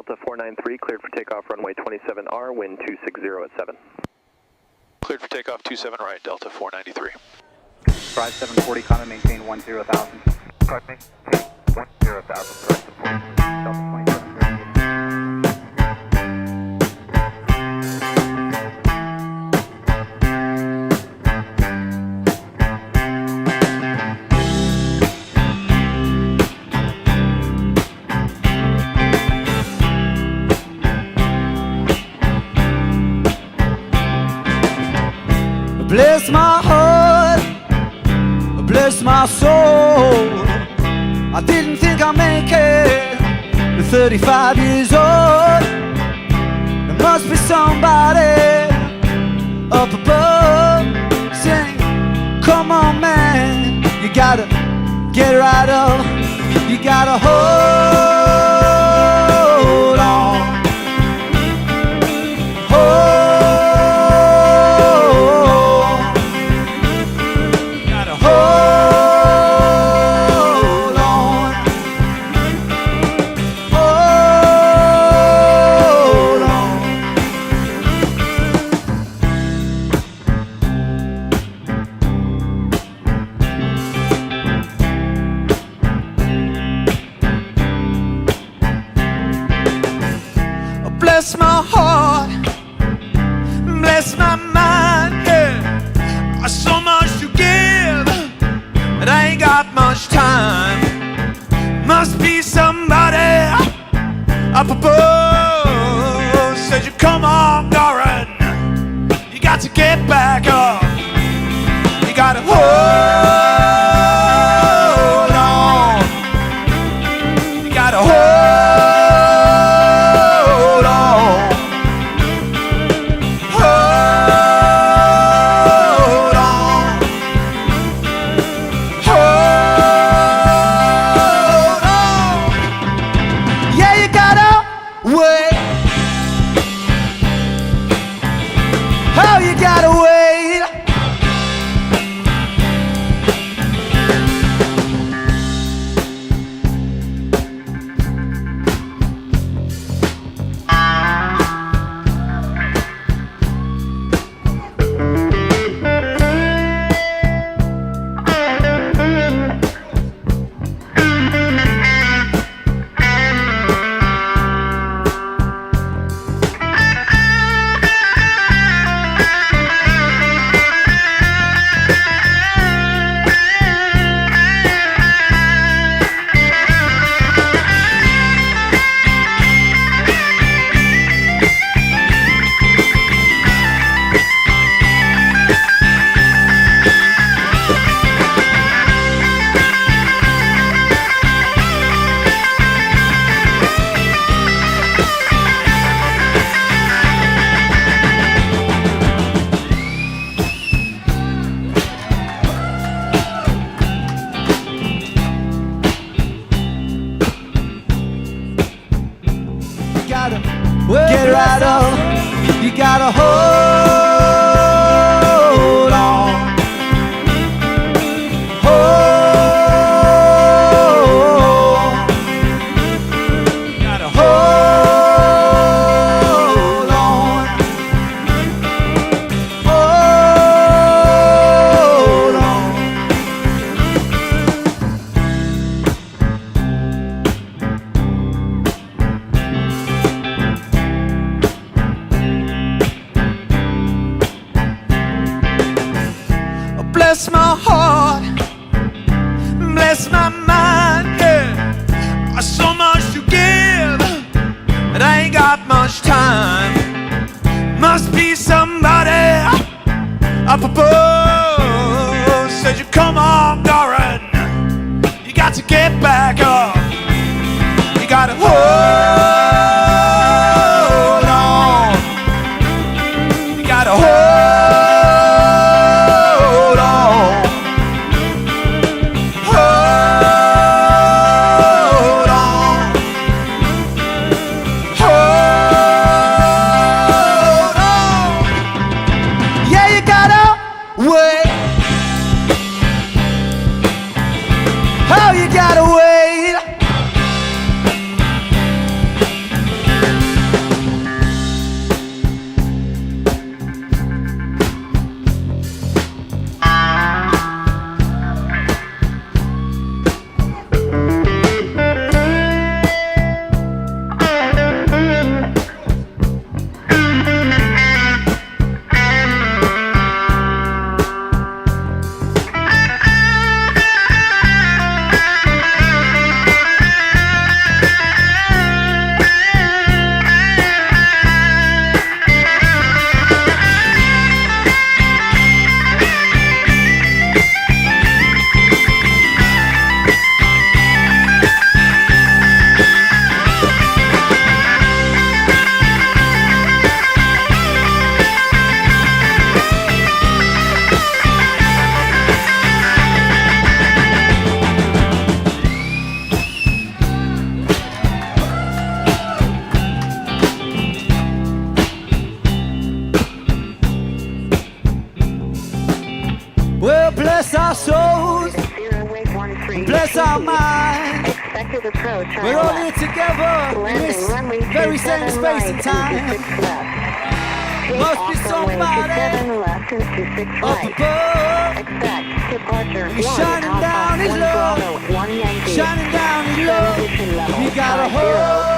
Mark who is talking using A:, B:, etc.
A: Delta 493, cleared for takeoff runway 27R, wind 260 at 7.
B: Cleared for takeoff 27 right, Delta 493.
C: Drive 740, comment maintain 10,000.
D: Correct me, take 10,000, correct support.
C: Delta 2738.
E: Bless my heart, bless my soul. I didn't think I'd make it at 35 years old. There must be somebody up above saying, come on man, you gotta get right up. You gotta hold on. Hold bless my heart, bless my mind, yeah. So much to give, but I ain't got much time. Must be somebody up above. Said you come on, Doran, you got to get back up. You gotta hold on. You gotta hold. Oh, you gotta wait. Get right up, you gotta hold on. Hold, you gotta hold on. Hold on. our souls, bless our minds.
F: Expected approach.
E: We're all here together in this very same space and time. Must be somebody up above. He's shining down his love, shining down his love. We gotta hold